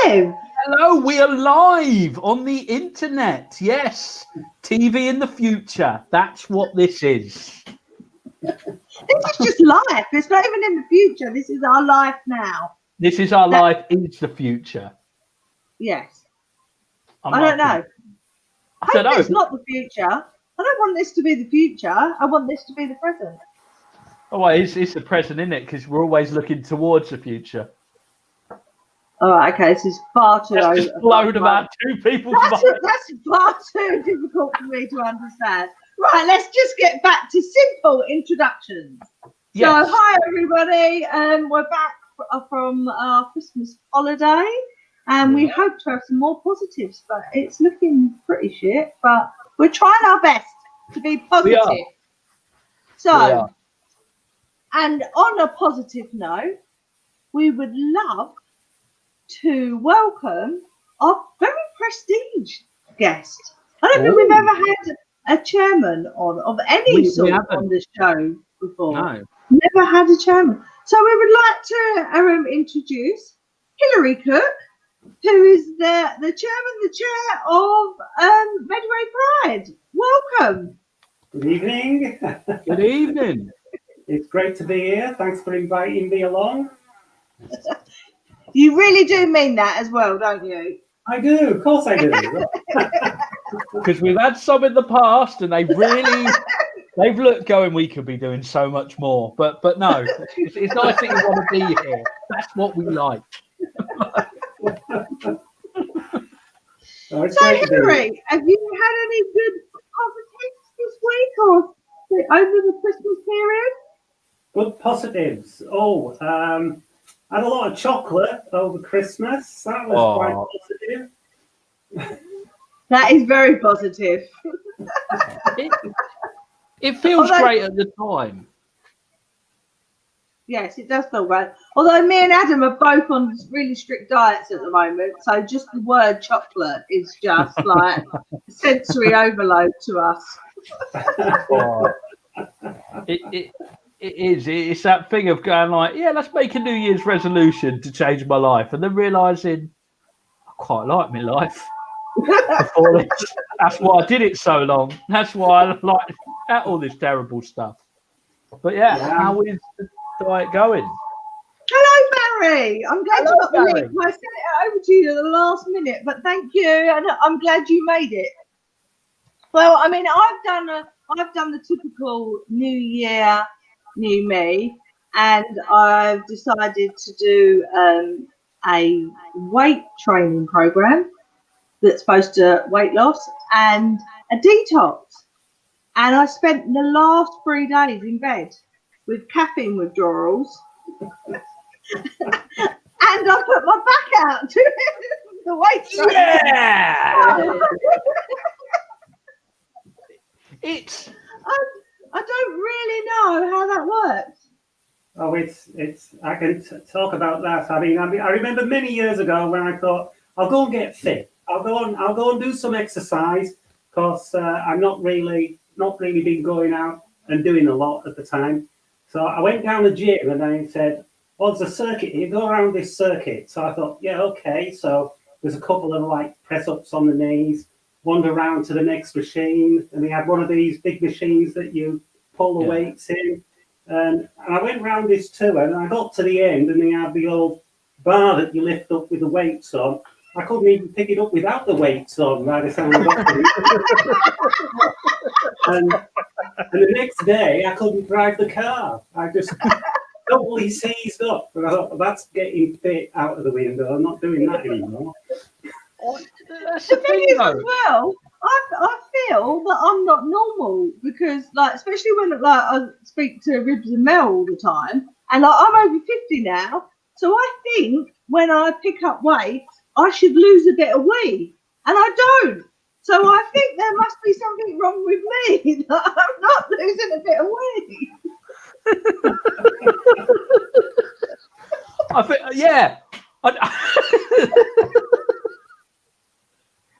live. Hello, we are live on the internet. Yes, TV in the future. That's what this is. This is just life. It's not even in the future. This is our life now. This is our life is the future. Yes. I don't know. I don't know. It's not the future. I don't want this to be the future. I want this to be the present. Oh, well, it's the present, isn't it? Because we're always looking towards the future. All right, okay, this is far too. That's just blown about two people's minds. That's far too difficult for me to understand. Right, let's just get back to simple introductions. Yes. So, hi everybody, we're back from our Christmas holiday, and we hope to have some more positives, but it's looking pretty shit. But we're trying our best to be positive. So, and on a positive note, we would love to welcome our very prestige guest. I don't think we've ever had a chairman of any sort on this show before. No. Never had a chairman. So we would like to introduce Hilary Cook, who is the chair of Medway Pride. Welcome. Good evening. Good evening. It's great to be here. Thanks for inviting me along. You really do mean that as well, don't you? I do, of course I do. Because we've had some in the past, and they've looked going, we could be doing so much more. But no, it's nice that you want to be here. That's what we like. So Hilary, have you had any good positives this week or over the Christmas period? Good positives. I had a lot of chocolate over Christmas. That was quite positive. That is very positive. It feels great at the time. Yes, it does feel great. Although me and Adam are both on really strict diets at the moment, so just the word chocolate is just like sensory overload to us. It is. It's that thing of going like, yeah, let's make a New Year's resolution to change my life, and then realising I quite like my life. That's why I did it so long. That's why I like all this terrible stuff. But how is the diet going? Hello, Barry. I'm glad you got the link. I sent it over to you at the last minute, but thank you, and I'm glad you made it. Well, I mean, I've done the typical New Year, New Me, and I've decided to do a weight training program that's supposed to weight loss and a detox. And I spent the last 3 days in bed with caffeine withdrawals. And I put my back out to the weight training. Yeah! I don't really know how that works. Oh, I can talk about that. I mean, I remember many years ago when I thought, I'll go and get fit. I'll go and do some exercise, because I'm not really been going out and doing a lot at the time. So I went down the gym and I said, well, there's a circuit here, go around this circuit. So I thought, yeah, okay. So there's a couple of press ups on the knees, wander around to the next machine, and they had one of these big machines that you pull the weights in. And I went round this tour, and I got to the end, and they had the old bar that you lift up with the weights on. I couldn't even pick it up without the weights on by the time I got to it. And the next day, I couldn't drive the car. I just totally seized up. And I thought, well, that's getting fit out of the window. I'm not doing that anymore. The thing is, as well, I feel that I'm not normal, because, especially when I speak to Ribs and Mel all the time, and I'm over 50 now, so I think when I pick up weight, I should lose a bit of weight, and I don't. So I think there must be something wrong with me that I'm not losing a bit of weight. I think,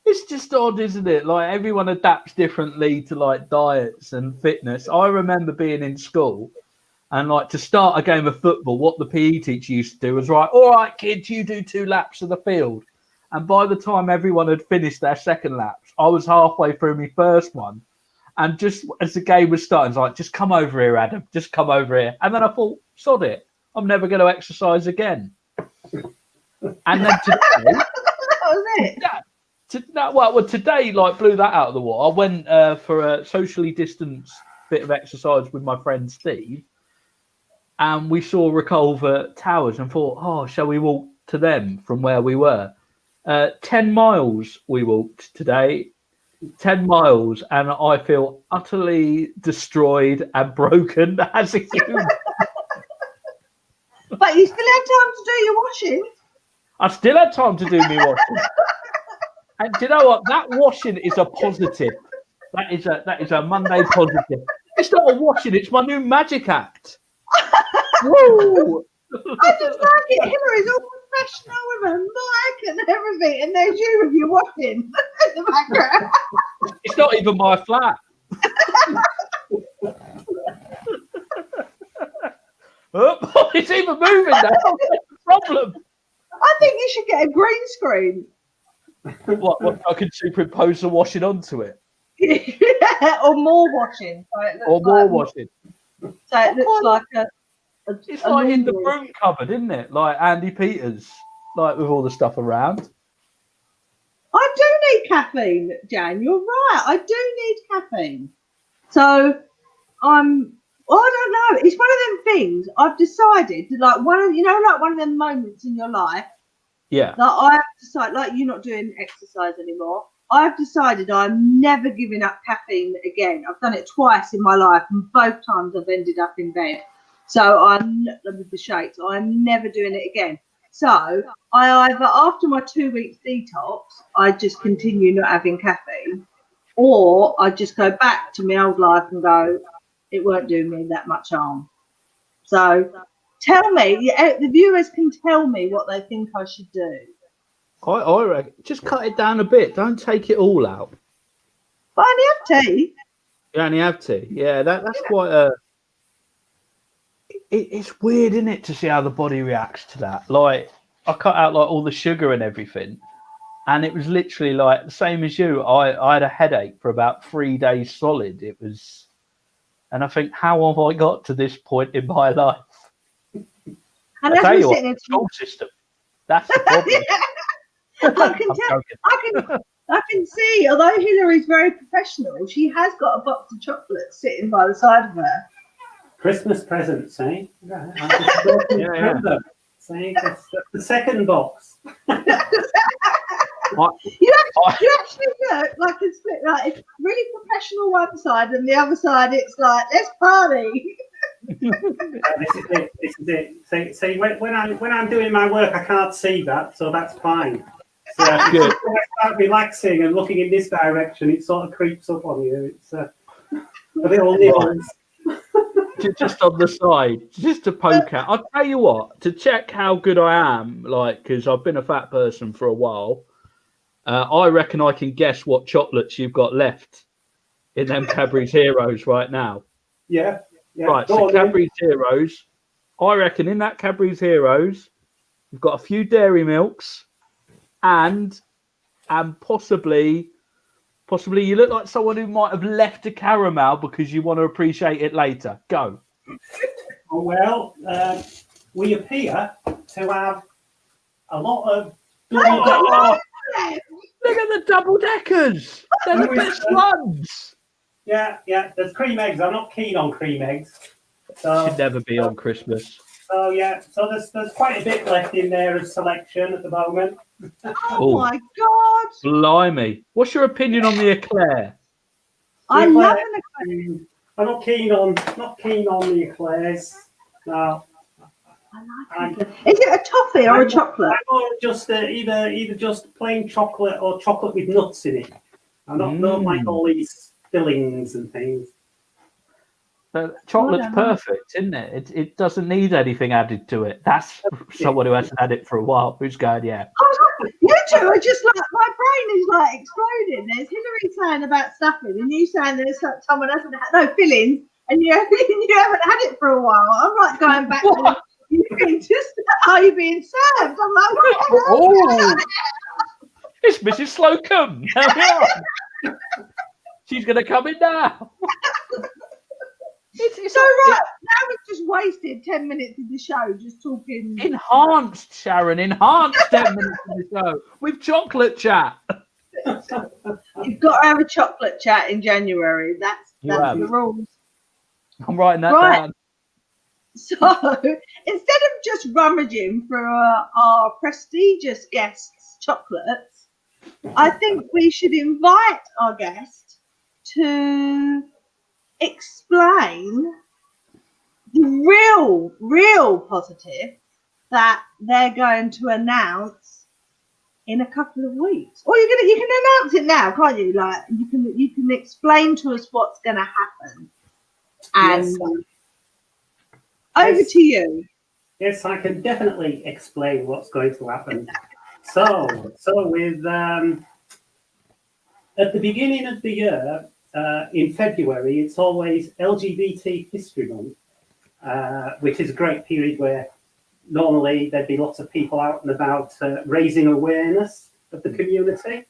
it's just odd, isn't it? Like, everyone adapts differently to diets and fitness. I remember being in school, and to start a game of football, what the PE teacher used to do was all right, kids, you do 2 laps of the field. And by the time everyone had finished their second laps, I was halfway through my first one. And just as the game was starting, I was like, just come over here, Adam. Just come over here. And then I thought, sod it. I'm never going to exercise again. And then today... that was it. Today, blew that out of the water. I went for a socially distanced bit of exercise with my friend Steve. And we saw Reculver Towers and thought, oh, shall we walk to them from where we were? 10 miles we walked today. 10 miles, and I feel utterly destroyed and broken as a human. But you still had time to do your washing. I still had time to do my washing. And do you know what? That washing is a positive. That is a Monday positive. It's not a washing, it's my new magic act. Woo! I just like it. Hillary's all professional with her mic and everything, and there's you with your washing in the background. It's not even my flat. Oh, it's even moving now. That's the problem. I think you should get a green screen. What I can superimpose the washing onto it? Yeah, or more washing. So it looks washing. So it looks like it's like in the broom cupboard, isn't it? Like Andy Peters, like with all the stuff around. I do need caffeine, Jan. You're right. I do need caffeine. So I don't know. It's one of them things I've decided to one of them moments in your life. Yeah. That I have decided, like you're not doing exercise anymore. I've decided I'm never giving up caffeine again. I've done it twice in my life, and both times I've ended up in bed. So I'm with the shakes. I'm never doing it again. So I either, after my 2 weeks detox, I just continue not having caffeine, or I just go back to my old life and go, it won't do me that much harm. So tell me, the viewers can tell me what they think I should do. I reckon just cut it down a bit. Don't take it all out. But I only have tea. You only have tea. Yeah, that's quite a... It's weird, isn't it, to see how the body reacts to that? Like, I cut out all the sugar and everything, and it was literally like the same as you. I had a headache for about 3 days solid. It was, and I think, how have I got to this point in my life? And that's tell you what, the school system. That's the problem. I can see, although Hillary's very professional, she has got a box of chocolates sitting by the side of her. Christmas presents, eh? Yeah. See, that's the second box. You actually look like a split. Like it's really professional one side, and the other side it's like, let's party. This is it. See, when I'm doing my work, I can't see that, so that's fine. So when I start relaxing and looking in this direction, it sort of creeps up on you. It's a bit all nibbles. Just on the side, just to poke at. I'll tell you what, to check how good I am, because I've been a fat person for a while, I reckon I can guess what chocolates you've got left in them Cadbury's Heroes right now. Yeah. Right, so Cadbury's Heroes, I reckon in that Cadbury's Heroes, you've got a few Dairy Milks, and possibly you look like someone who might have left a caramel because you want to appreciate it later. Go. Oh, well, we appear to have a lot of... Look at the double-deckers. They're the best ones. Yeah, there's cream eggs. I'm not keen on cream eggs. So, should never be on Christmas. So, yeah, so there's quite a bit left in there of selection at the moment. Oh my God! Blimey! What's your opinion on the eclair? I love an eclair. I'm not keen on the eclairs. No. I like it. Is it a toffee or a chocolate? I'm just either just plain chocolate or chocolate with nuts in it. I don't like all these fillings and things. Chocolate's perfect, isn't it? It doesn't need anything added to it. That's someone who hasn't had it for a while who's going, yeah. You two are just like, my brain is like exploding. There's Hillary saying about stuffing, and you saying there's someone hasn't had no fillings, and you haven't had it for a while. I'm like going back to you being served. I'm like, what? It's Mrs. Slocum. Carry on. She's going to come in now. Now we've just wasted 10 minutes of the show just talking. Enhanced, Sharon. Enhanced 10 minutes of the show with chocolate chat. You've got to have a chocolate chat in January. That's the rules. I'm writing that down. So instead of just rummaging for our prestigious guests' chocolates, I think we should invite our guest to explain the real positive that they're going to announce in a couple of weeks. Or you can announce it now, can't you? Like you can explain to us what's going to happen. And yes, over to you. Yes, I can definitely explain what's going to happen. So with at the beginning of the year, in February, it's always LGBT History Month, which is a great period where normally there'd be lots of people out and about raising awareness of the community.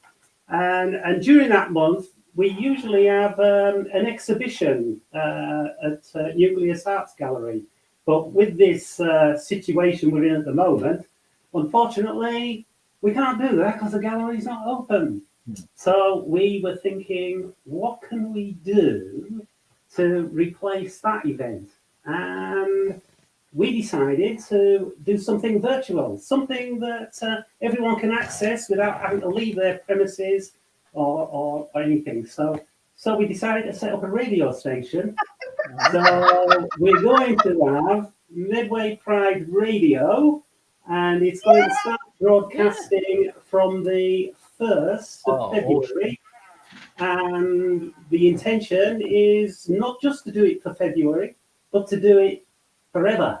And during that month, we usually have an exhibition at Nucleus Arts Gallery. But with this situation we're in at the moment, unfortunately, we can't do that because the gallery's not open. So we were thinking, what can we do to replace that event? And we decided to do something virtual, something that everyone can access without having to leave their premises or anything. So we decided to set up a radio station. So we're going to have Medway Pride Radio, and it's going to start broadcasting from the 1st of February. And the intention is not just to do it for February, but to do it forever.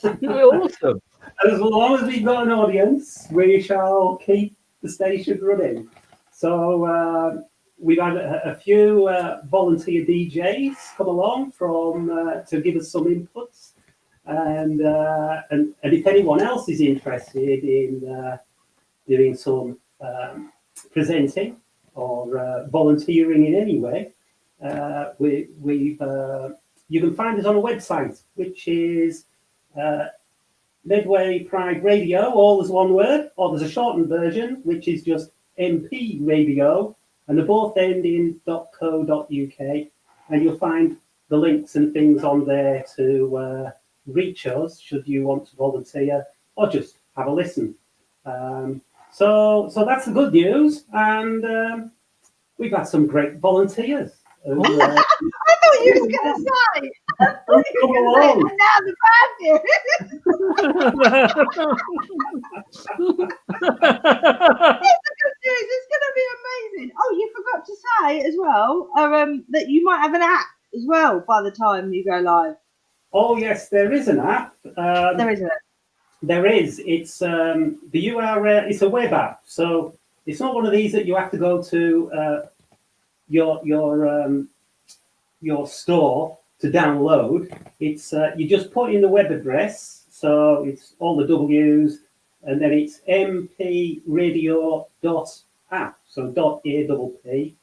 Awesome. As long as we've got an audience, we shall keep the station running. So we've had a few volunteer DJs come along to give us some inputs, and if anyone else is interested in doing some presenting or volunteering in any way, you can find us on a website, which is Medway Pride Radio, all as one word, or there's a shortened version, which is just MP Radio, and they both end in .co.uk, and you'll find the links and things on there to reach us should you want to volunteer or just have a listen. So that's the good news, and we've had some great volunteers. I thought you were going to say. Come along. And now the bad news. Here's the good news. It's going to be amazing. Oh, you forgot to say as well that you might have an app as well by the time you go live. Oh yes, there is an app. There is an app. There is. It's the URL. It's a web app, so it's not one of these that you have to go to your store to download. It's you just put in the web address, so it's all the W's, and then it's mpradio.app, so .app.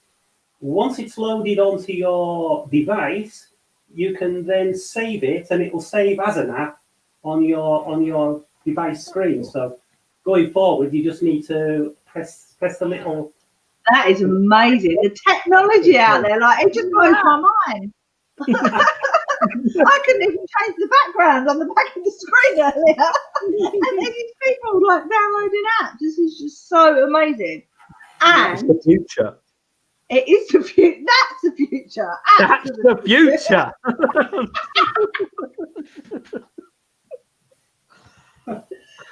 Once it's loaded onto your device, you can then save it, and it will save as an app on your device screen. So going forward, you just need to press the little. That is amazing. The technology out there, like, it just blows my mind. I couldn't even change the background on the back of the screen earlier. And then these people like downloading apps. This is just so amazing. And it's the future. It is the future. That's the future. That's the future.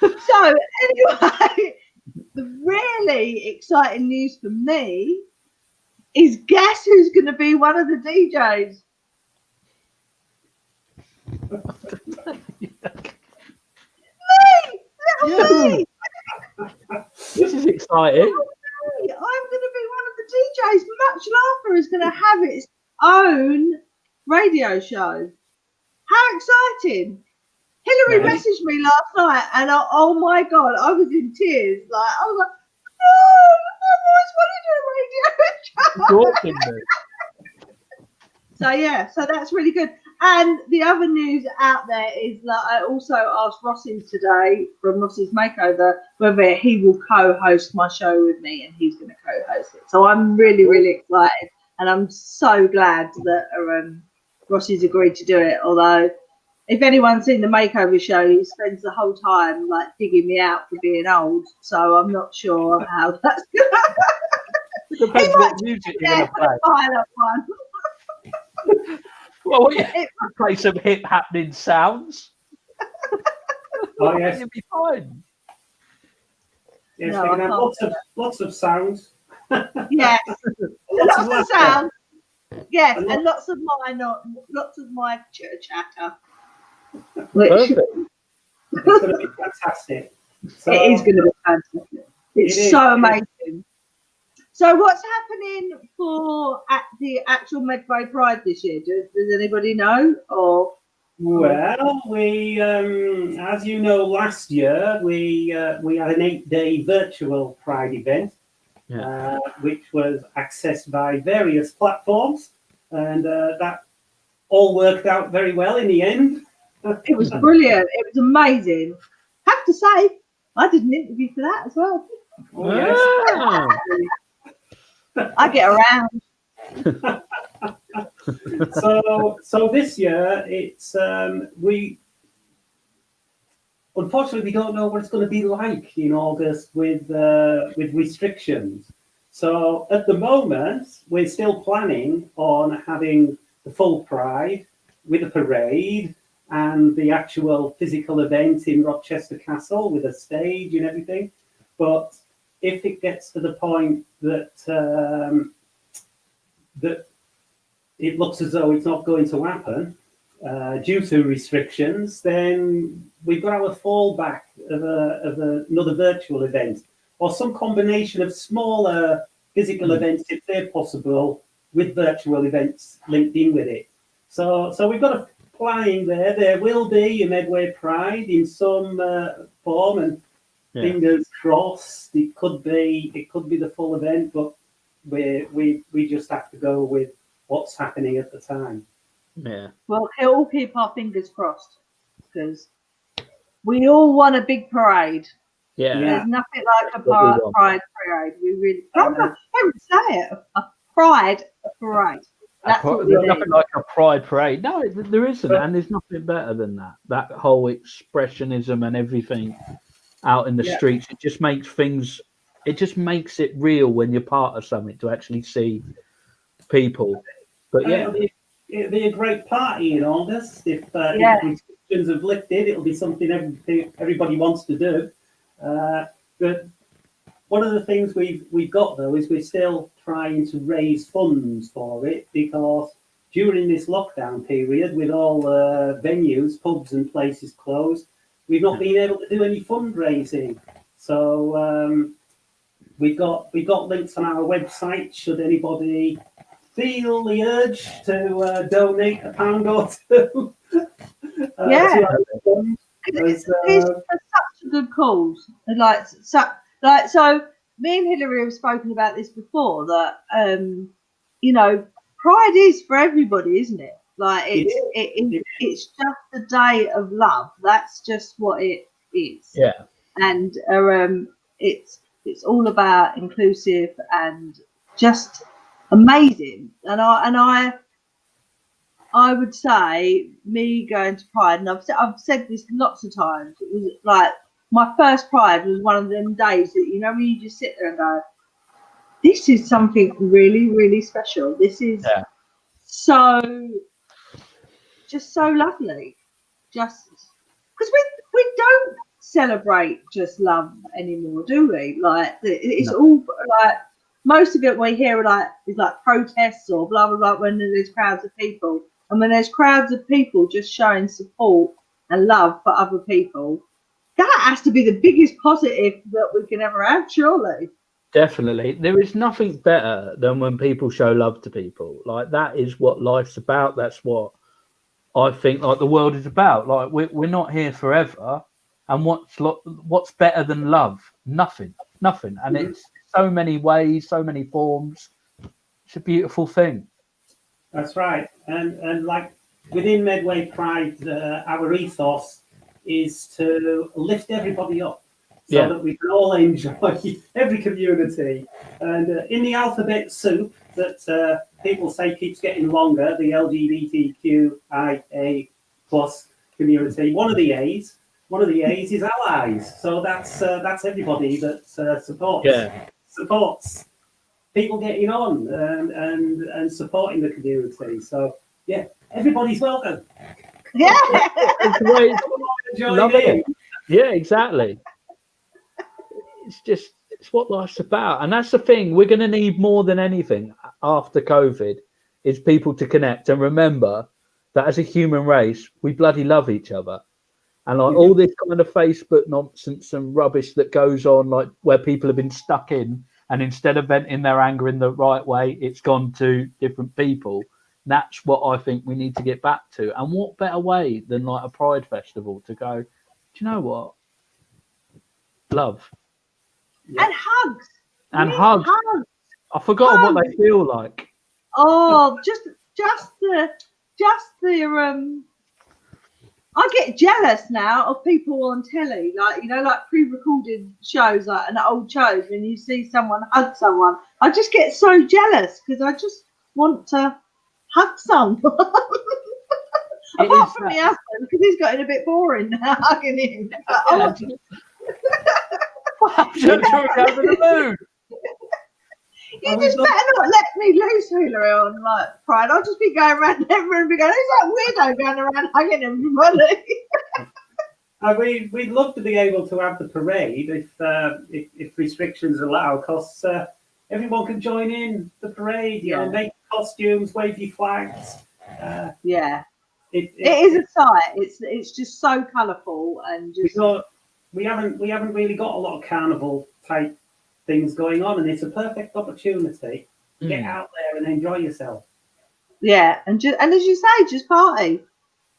So anyway, the really exciting news for me is, guess who's going to be one of the DJs? Me! This is exciting. I'm going to be one of the DJs. Much Laughter is going to have its own radio show. How exciting! Hillary messaged me last night, and oh my god, I was in tears. Like, I was like, I've always wanted a radio show. So yeah, so that's really good. And the other news out there is that I also asked Rossi today from Rossi's Makeover whether he will co-host my show with me, and he's going to co-host it. So I'm really, really excited, and I'm so glad that Rossi's agreed to do it. Although, if anyone's seen the Makeover show, he spends the whole time like digging me out for being old. So I'm not sure how that's going to. Depends what music you're going to play. Well, what, you play some hip happening sounds. Oh yes, you'll be fine. Yes, no, we can have lots of sounds. Yes, lots of sounds. Yes, and lots of my chatter. Perfect. It's going to be fantastic. So, it is going to be fantastic. It's so amazing. So what's happening for the actual Medway Pride this year? Does anybody know? Or well, we, as you know, last year we had an 8-day virtual Pride event, which was accessed by various platforms, and that all worked out very well in the end. It was brilliant. It was amazing. I have to say, I did an interview for that as well. Oh, yes. I get around. So this year it's we unfortunately don't know what it's going to be like in August with restrictions. So at the moment we're still planning on having the full Pride with a parade and the actual physical event in Rochester Castle with a stage and everything. But if it gets to the point that that it looks as though it's not going to happen due to restrictions, then we've got our fallback of another virtual event or some combination of smaller physical events, if they're possible, with virtual events linked in with it. So we've got a planning there. There will be a Medway Pride in some form, and fingers crossed it could be the full event, but we just have to go with what's happening at the time. Yeah. Well, we'll all keep our fingers crossed because we all want a big parade. Yeah. There's nothing like a pride parade. We really I don't say it. A pride parade. That's what we there's need. nothing like a pride parade. No, there isn't, and there's nothing better than that. That whole expressionism and everything out in the streets, it just makes things. It just makes it real when you're part of something to actually see people. But it'll be a great party in August if restrictions have lifted. It'll be something everybody wants to do. But one of the things we've got though is we're still trying to raise funds for it, because during this lockdown period, with all venues, pubs and places closed, we've not been able to do any fundraising. So we've got links on our website should anybody feel the urge to donate £1 or two. It's such a good cause. So me and Hilary have spoken about this before, that Pride is for everybody, isn't it? Like it's just a day of love. That's just what it is. Yeah. And it's all about inclusive and just amazing. And I would say me going to Pride, and I've said this lots of times, it was like my first Pride was one of them days that, when you just sit there and go, this is something really, really special. This is so lovely. Just because we don't celebrate just love anymore, do we? Like it's all like most of it we hear is like protests or blah blah blah when there's crowds of people. And when there's crowds of people just showing support and love for other people, that has to be the biggest positive that we can ever have, surely. Definitely. There is nothing better than when people show love to people. Like, that is what life's about. That's what I think like the world is about. Like, we're not here forever. And what's better than love? Nothing. nothing. And it's so many ways, so many forms. It's a beautiful thing. That's right. And like within Medway Pride, our ethos is to lift everybody up so that we can all enjoy every community. And in the alphabet soup that people say keeps getting longer, the LGBTQIA plus community, one of the A's is allies. So that's everybody that supports people getting on and supporting the community. So yeah, everybody's welcome. Yeah. Yeah, exactly. It's what life's about. And that's the thing, we're going to need more than anything after COVID is people to connect and remember that as a human race, we bloody love each other. And like all this kind of Facebook nonsense and rubbish that goes on, like where people have been stuck in, and instead of venting their anger in the right way, it's gone to different people. That's what I think we need to get back to. And what better way than like a Pride festival to go, do you know what? Love. And hugs. And hugs. I've forgotten what they feel like. Oh, just the I get jealous now of people on telly, like, you know, like pre-recorded shows, like and old shows, when you see someone hug someone. I just get so jealous because I just want to hug someone. Apart from my husband, because he's gotten a bit boring now, hugging him. I'm just over the moon. You just better not let me loose, Hillary, on like Pride. I'll just be going around everyone and be going, who's that weirdo going around hugging everybody? We'd love to be able to have the parade if restrictions allow, because everyone can join in the parade, you know, make costumes, wave your flags. It is a sight. It's just so colourful and just. We haven't really got a lot of carnival type things going on, and it's a perfect opportunity to get out there and enjoy yourself. Yeah, and as you say, just party.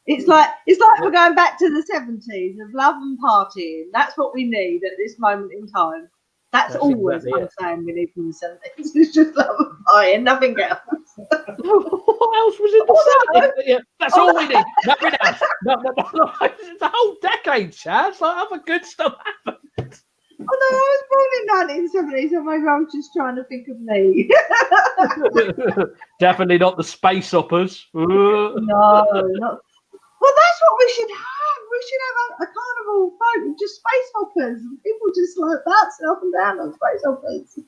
It's like we're going back to the 70s of love and partying. That's what we need at this moment in time. That's always exactly I'm saying we need from the 70s. It's just love and partying, nothing else. What else was in the 70s? Yeah, that's all we need. Nothing else. No, it's a whole decade, Chad. Like other good stuff happened. Oh no, I was born in 1970, so maybe I was just trying to think of me. Definitely not the space operas. No, not. Well, that's what we should have. We should have a carnival folk with just space hoppers and people just like bouncing up and down on space hoppers.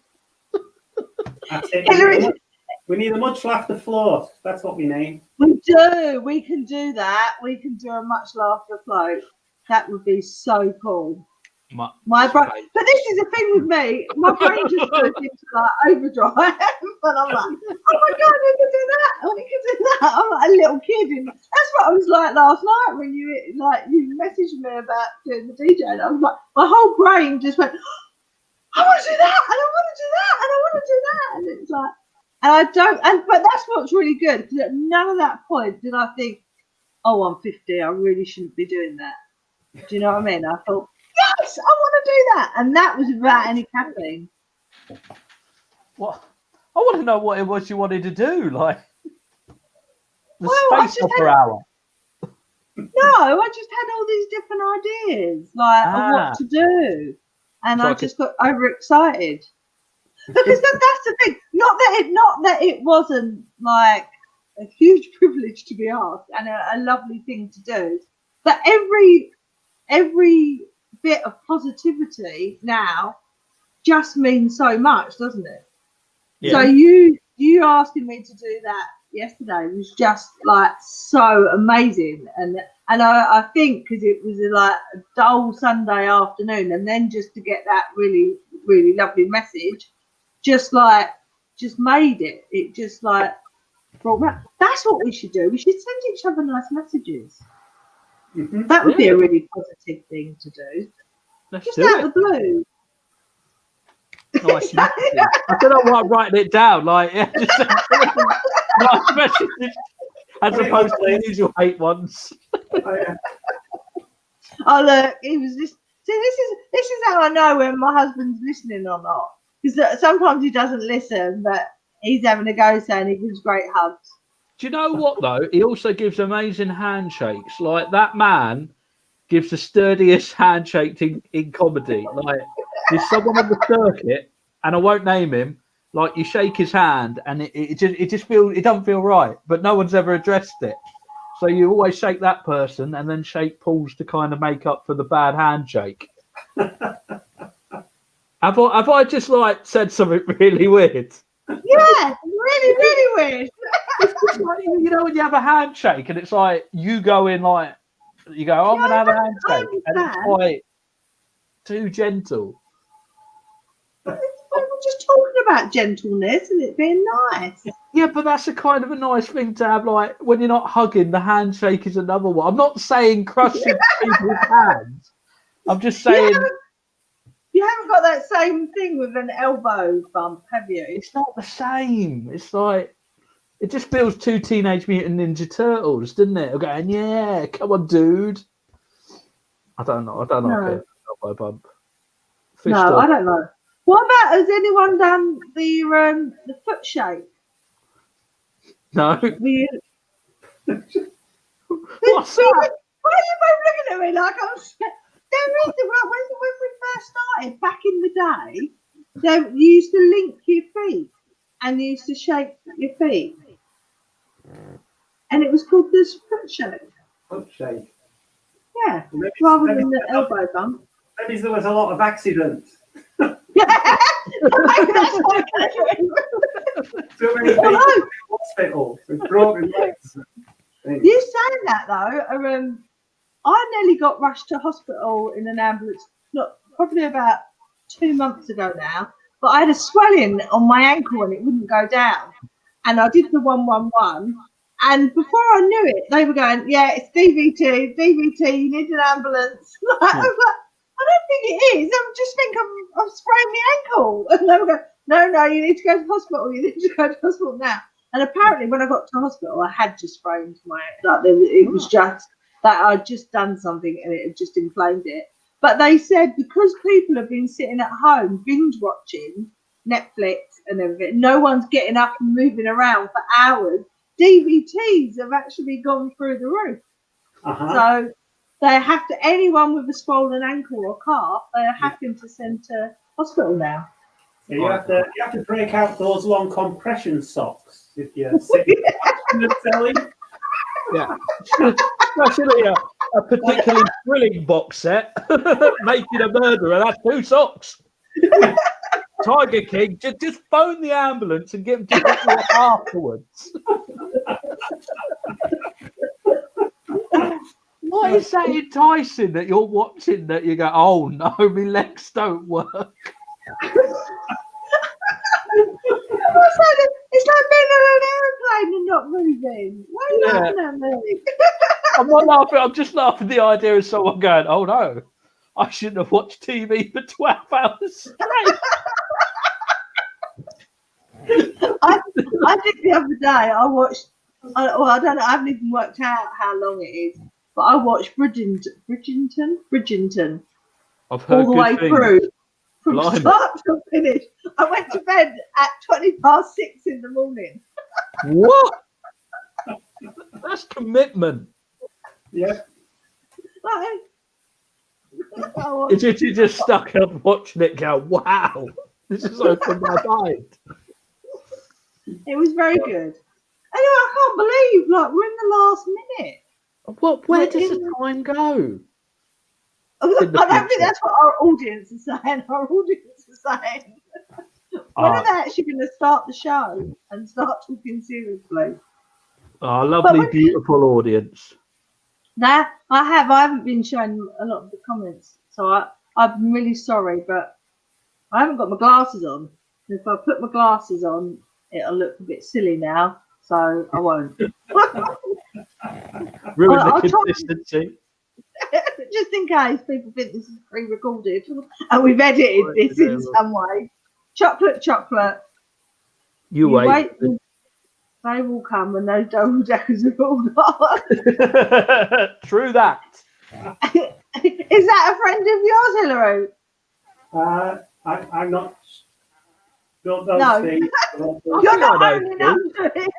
That's it. We need a much laughter float. That's what we need. We do. We can do that. We can do a much laughter float. That would be so cool. My brain, but this is the thing with me. My brain just goes into like overdrive, and I'm like, oh my god, we can do that. We can do that. I'm like a little kid, and that's what I was like last night when you messaged me about doing the DJ, and I was like, my whole brain just went, I want to do that, and I want to do that, and I want to do that, and it's like, and I don't, but that's what's really good because at none of that point did I think, oh, I'm 50, I really shouldn't be doing that. Do you know what I mean? I thought, yes, I want to do that, and that was without any caffeine. What? I want to know what it was you wanted to do, like the space opera hour. No, I just had all these different ideas, like of what to do, and so I just got overexcited because that's the thing. Not that it wasn't like a huge privilege to be asked and a lovely thing to do, but every bit of positivity now just means so much, doesn't it? Yeah. So you asking me to do that yesterday was just like so amazing, and I think because it was like a dull Sunday afternoon, and then just to get that really really lovely message, just made it just like brought back. That's what we should do. We should send each other nice messages. Mm-hmm. That would be a really positive thing to do. Just out of the blue. Nice. I don't know why I'm writing it down. Like, just nice messages as opposed to the usual hate ones. Oh look, he was just this is how I know when my husband's listening or not. Because sometimes he doesn't listen, but he's having a go saying he gives great hugs. Do you know what though? He also gives amazing handshakes. Like that man gives the sturdiest handshake in comedy. Like there's someone on the circuit, and I won't name him. Like you shake his hand, and it just feels, it doesn't feel right. But no one's ever addressed it. So you always shake that person, and then shake Paul's to kind of make up for the bad handshake. Have I just like said something really weird? Yeah, really, really weird. It's just like, you know, when you have a handshake and it's like you go in like you go, I'm gonna have a handshake, and it's quite too gentle. We were just talking about gentleness and it being nice. Yeah, but that's a kind of a nice thing to have. Like when you're not hugging, the handshake is another one. I'm not saying crushing people's hands. I'm just saying. You haven't got that same thing with an elbow bump, have you? It's not the same. It's like it just feels too Teenage Mutant Ninja Turtles, doesn't it? I'm going, yeah, come on, dude. I don't know. I don't know. Okay. Elbow bump. No, I don't know. What about, has anyone done the foot shake? No. What's that? Why are you both looking at me like I'm scared? There is, when we first started back in the day, you used to link your feet and you used to shake your feet, and it was called the foot shake. Foot shake. Yeah, rather than the elbow bump. Maybe there was a lot of accidents. Yeah. Too many people in the hospital with broken legs. You saying that though, I nearly got rushed to hospital in an ambulance, probably about 2 months ago now, but I had a swelling on my ankle and it wouldn't go down. And I did the 111, and before I knew it, they were going, yeah, it's DVT, you need an ambulance. I was like, I don't think it is. I just think I'm spraining my ankle. And they were going, no, you need to go to hospital. You need to go to hospital now. And apparently when I got to hospital, I had just sprained my ankle. It was just that I'd just done something and it had just inflamed it. But they said because people have been sitting at home binge watching Netflix and everything, no one's getting up and moving around for hours, DVTs have actually gone through the roof. So they have to, anyone with a swollen ankle or calf, they are having to send to hospital now. So you have to break out those long compression socks if you're sitting in the telly. Yeah, especially a particularly thrilling box set, Making a Murderer. That's 2 socks. Tiger King, just phone the ambulance and get them to pick you up afterwards. What is that enticing that you're watching that you go, oh no, my legs don't work? It's like being on an aeroplane and not moving. Why are you laughing at me? I'm not laughing. I'm just laughing at the idea of someone going, oh no, I shouldn't have watched TV for 12 hours straight. I did the other day. I watched. I don't know. I haven't even worked out how long it is, but I watched Bridgerton I've heard all the way through, from Blimey. start to finish. I went to bed at 6:20 in the morning. What? That's commitment. Yeah. You just stuck up watching it, go, wow, this is opened my mind. It was very good. Anyway, I can't believe, we're in the last minute. Where does the time go? I don't think that's what our audience is saying. Our audience is saying, when are they actually going to start the show and start talking seriously? Our lovely, beautiful audience. I haven't been showing a lot of the comments, so I'm really sorry, but I haven't got my glasses on. If I put my glasses on, it'll look a bit silly now, so I won't. Ruin the consistency. Just in case people think this is pre-recorded and we've edited this in some way. Chocolate. You wait. They will come when those double deckers are all gone. True that. Is that a friend of yours, Hillary? I'm not. Don't those No. things. You're not owning up to him.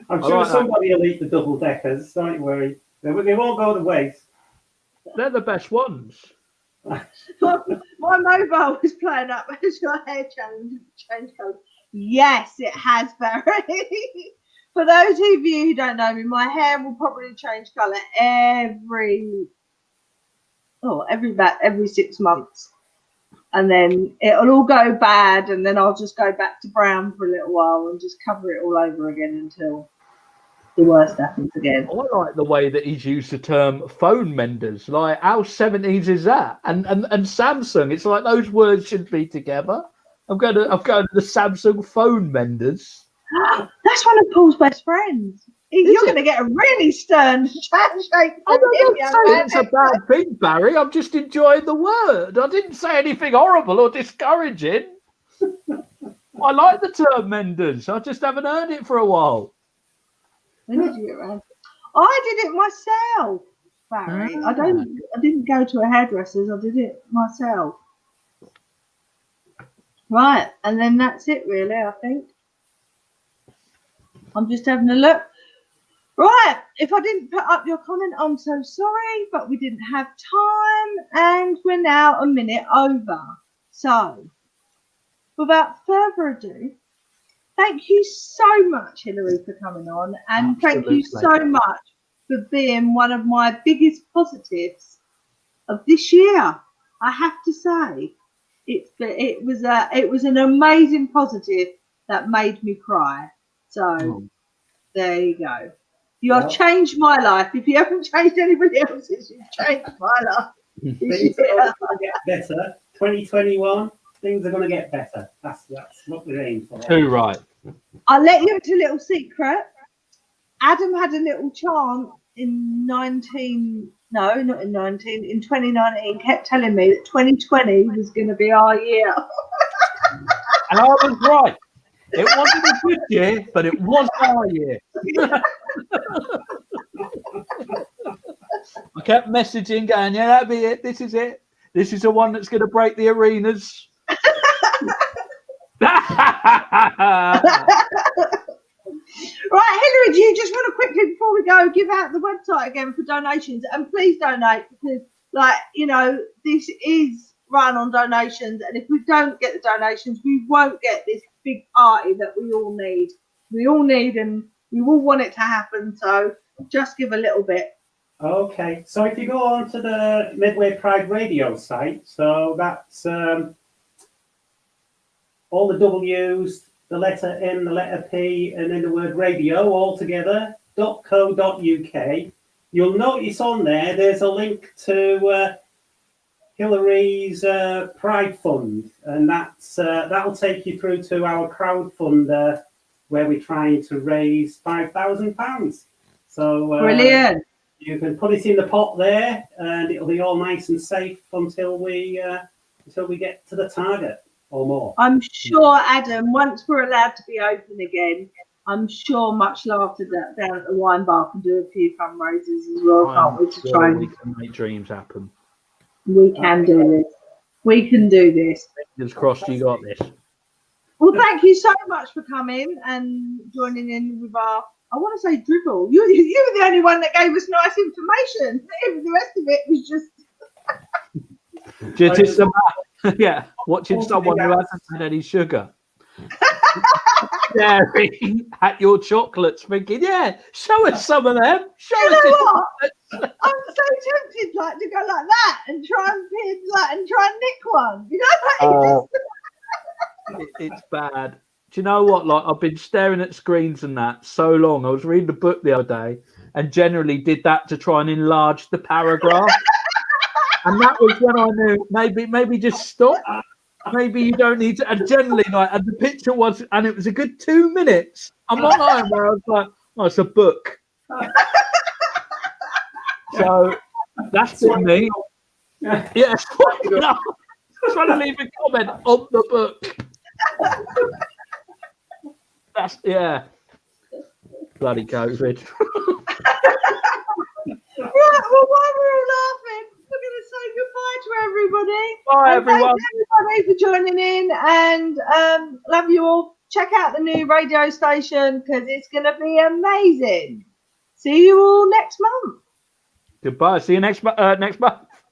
I'm sure somebody will eat the double deckers. Don't worry. They won't go to waste. They're the best ones. My mobile was playing up. Has your hair change colour? Yes, it has, Barry. For those of you who don't know me, my hair will probably change colour every 6 months. And then it'll all go bad, and then I'll just go back to brown for a little while and just cover it all over again until the worst happens again. I like the way that he's used the term phone menders. Like, how 70s is that? And Samsung, it's like those words should be together. I'm going to the Samsung phone menders. That's one of Paul's best friends. You're going to get a really stern handshake. I don't say it's a bad thing, Barry. I'm just enjoying the word. I didn't say anything horrible or discouraging. I like the term menders. I just haven't heard it for a while. When did you get around? I did it myself, Barry. I didn't go to a hairdresser's. I did it myself. Right, and then that's it, really. I think I'm just having a look. Right, if I didn't put up your comment, I'm so sorry, but we didn't have time, and we're now a minute over. So, without further ado, thank you so much, Hillary, for coming on, and thank you so much for being one of my biggest positives of this year. I have to say, it was an amazing positive that made me cry. So there you go. You have changed my life. If you haven't changed anybody else's, you've changed my life. Things are going to get better. 2021, things are going to get better. That's what we're aiming for. Too right. I'll let you into a little secret. Adam had a little chant in 2019, kept telling me that 2020 was going to be our year. And I was right. It wasn't a good year, but it was our year. I kept messaging, going, yeah, that'll be it. This is it. This is the one that's going to break the arenas. Right, Hillary, do you just want to quickly, before we go, give out the website again for donations? And please donate, because, this is run on donations. And if we don't get the donations, we won't get this big party that we all need. We all need, and we all want it to happen. So just give a little bit. Okay. So if you go on to the Midway Pride Radio site, so that's all the W's, the letter M, the letter P, and then the word radio all together, .co.uk. You'll notice on there's a link to Hillary's Pride Fund, and that'll take you through to our crowdfunder where we're trying to raise £5,000. So Brilliant. You can put it in the pot there, and it'll be all nice and safe until we get to the target. Or more. I'm sure, Adam, once we're allowed to be open again, I'm sure much laughter down at the wine bar can do a few fundraisers as well, can't we? To try and we can make dreams happen. We can do this. We can do this. Fingers crossed you got this. Well, thank you so much for coming and joining in with our, I want to say dribble. You were the only one that gave us nice information. The rest of it was just yeah, watching someone who hasn't had any sugar. Staring at your chocolates, thinking, yeah, show us some of them. You know what? I'm so tempted to go like that and try and nick one. You know, it's bad. Do you know what? Like, I've been staring at screens and that so long. I was reading a book the other day and generally did that to try and enlarge the paragraph. And that was when I knew maybe just stop. Maybe you don't need to. And generally, and the picture was, and it was a good 2 minutes. I'm not lying, where I was like, oh, it's a book. So that's been me. Yeah, trying to leave a comment on the book. That's bloody COVID. everybody. Bye, everyone. Thanks everybody for joining in, and love you all. Check out the new radio station because it's going to be amazing. See you all next month. Goodbye. See you next month.